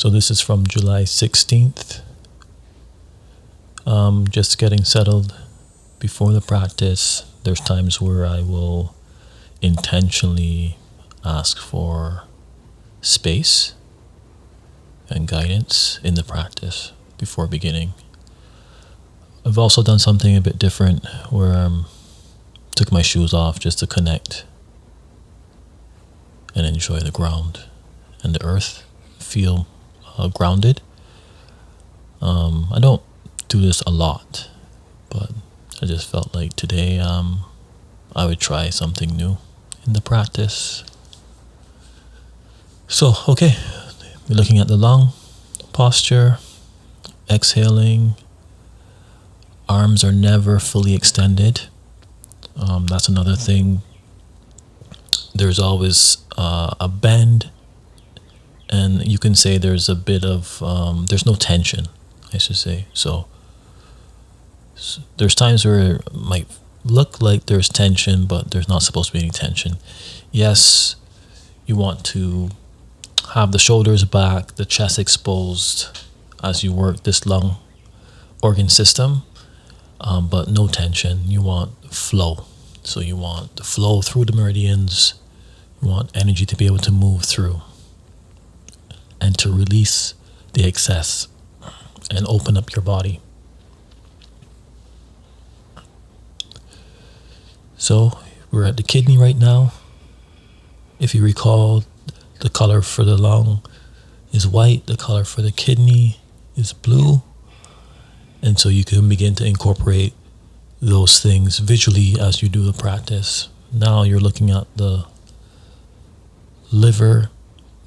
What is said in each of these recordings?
So this is from July 16th. Just getting settled before the practice. There's times where I will intentionally ask for space and guidance in the practice before beginning. I've also done something a bit different where I took my shoes off just to connect and enjoy the ground and the earth, feel grounded. I don't do this a lot, but I just felt like today I would try something new in the practice. So, okay, we're looking at the lung posture, exhaling. Arms are never fully extended. That's another thing. There's always a bend, and you can say there's a bit of, there's no tension, I should say. So there's times where it might look like there's tension, but there's not supposed to be any tension. Yes, you want to have the shoulders back, the chest exposed as you work this lung organ system, but no tension. You want flow. So you want the flow through the meridians. You want energy to be able to move through and to release the excess and open up your body. So we're at the kidney right now. If you recall, the color for the lung is white, the color for the kidney is blue. And so you can begin to incorporate those things visually as you do the practice. Now you're looking at the liver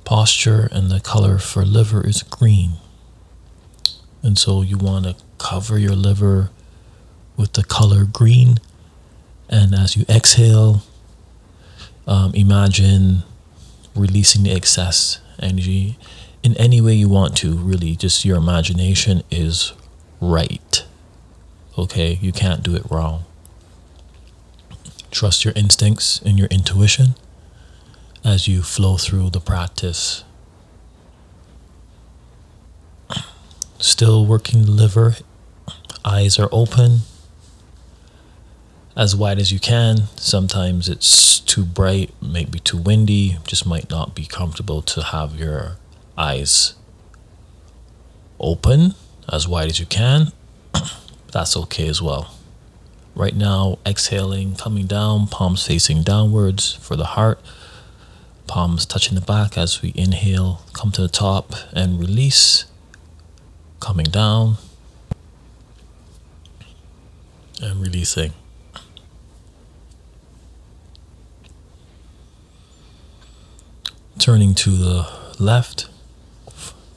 posture, and the color for liver is green. And so you want to cover your liver with the color green. And as you exhale, imagine releasing the excess energy in any way you want to. Really, just your imagination is right. Okay, you can't do it wrong. Trust your instincts and your intuition as you flow through the practice. Still working the liver. Eyes are open as wide as you can. Sometimes it's too bright, maybe too windy, just might not be comfortable to have your eyes open as wide as you can. That's okay as well. Right now, exhaling, coming down, palms facing downwards for the heart, palms touching the back as we inhale, come to the top and release, coming down and releasing. Turning to the left,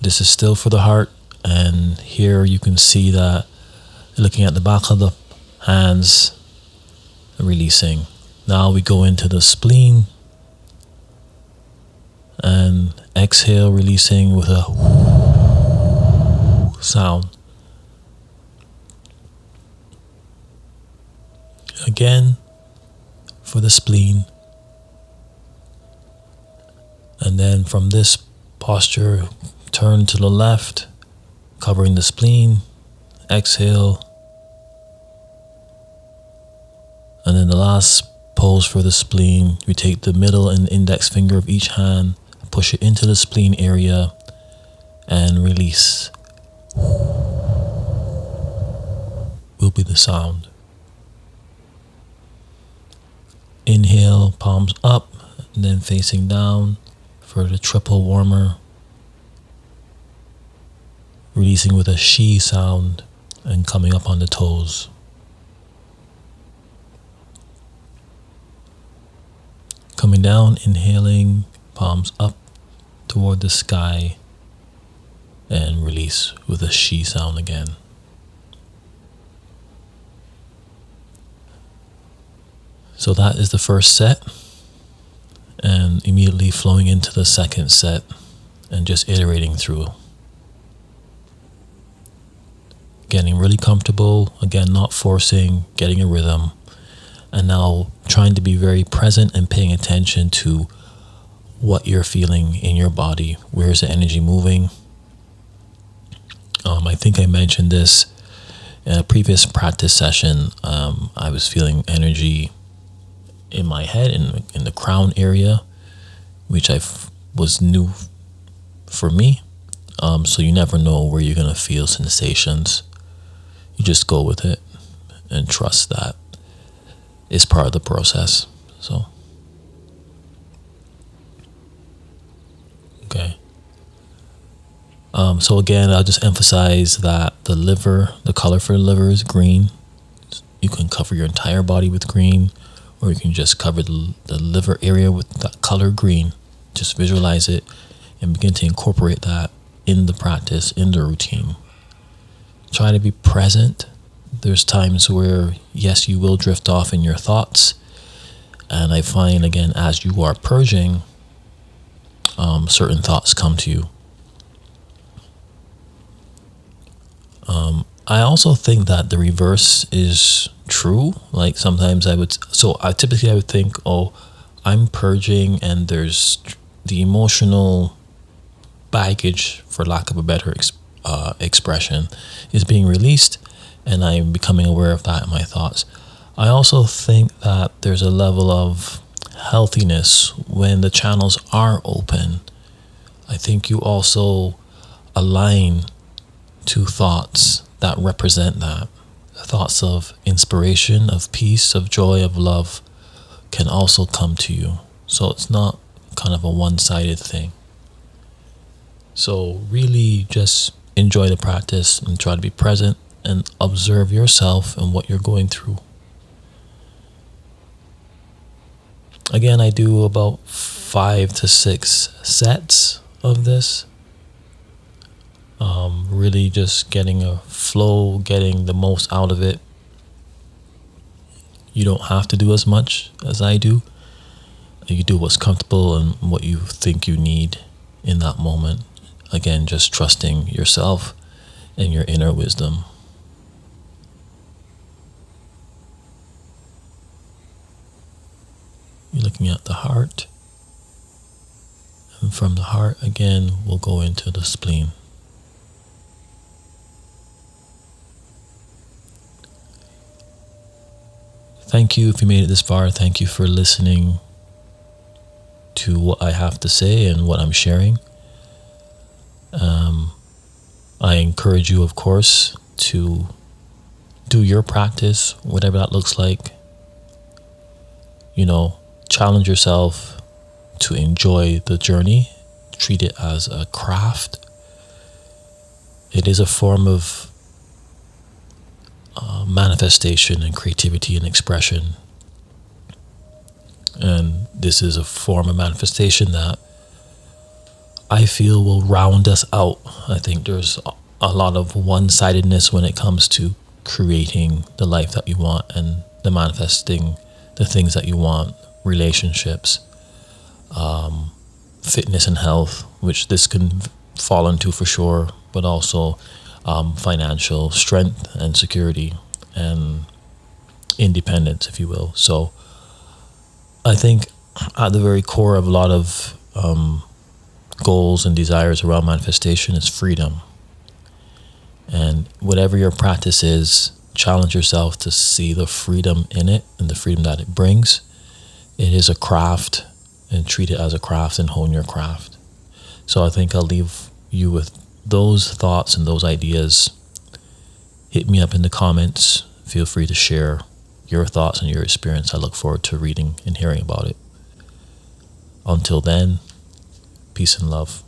this is still for the heart, and here you can see that looking at the back of the hands, releasing. Now we go into the spleen and exhale, releasing with a sound. Again for the spleen. And then from this posture, turn to the left, covering the spleen. Exhale. And then the last pose for the spleen, we take the middle and index finger of each hand, push it into the spleen area, and release. Will be the sound. Inhale, palms up, and then facing down for the triple warmer. Releasing with a she sound and coming up on the toes. Coming down, inhaling, palms up toward the sky, and release with a she sound again. So that is the first set, and immediately flowing into the second set and just iterating through. Getting really comfortable, again, not forcing, getting a rhythm, and now trying to be very present and paying attention to what you're feeling in your body. Where's the energy moving? I think I mentioned this in a previous practice session. I was feeling energy in my head, in the crown area, which was new for me. So you never know where you're going to feel sensations. You just go with it and trust that it's part of the process. So, okay. So again, I'll just emphasize that the color for the liver is green. You can cover your entire body with green, or you can just cover the liver area with that color green. Just visualize it and begin to incorporate that in the practice, in the routine. Try to be present. There's times where, yes, you will drift off in your thoughts. And I find, again, as you are purging, certain thoughts come to you. I also think that the reverse is true. Like sometimes I would think, oh, I'm purging and there's the emotional baggage, for lack of a better expression, is being released, and I'm becoming aware of that in my thoughts. I also think that there's a level of healthiness when the channels are open. I think you also align to thoughts that represent that. Thoughts of inspiration, of peace, of joy, of love can also come to you. So it's not kind of a one-sided thing. So really just enjoy the practice and try to be present and observe yourself and what you're going through. Again, I do about 5 to 6 sets of this. Really just getting a flow, getting the most out of it. You don't have to do as much as I do. You do what's comfortable and what you think you need in that moment. Again, just trusting yourself and your inner wisdom. You're looking at the heart. And from the heart, again, we'll go into the spleen. Thank you if you made it this far. Thank you for listening to what I have to say and what I'm sharing. I encourage you, of course, to do your practice, whatever that looks like. Challenge yourself to enjoy the journey. Treat it as a craft. It is a form of manifestation and creativity and expression. And this is a form of manifestation that I feel will round us out. I think there's a lot of one-sidedness when it comes to creating the life that you want and the manifesting the things that you want, relationships, fitness and health, which this can fall into for sure, but also financial strength and security and independence, if you will. So I think at the very core of a lot of goals and desires around manifestation is freedom. And whatever your practice is, challenge yourself to see the freedom in it and the freedom that it brings. It is a craft, and treat it as a craft and hone your craft. So I think I'll leave you with those thoughts and those ideas. Hit me up in the comments. Feel free to share your thoughts and your experience. I look forward to reading and hearing about it. Until then, peace and love.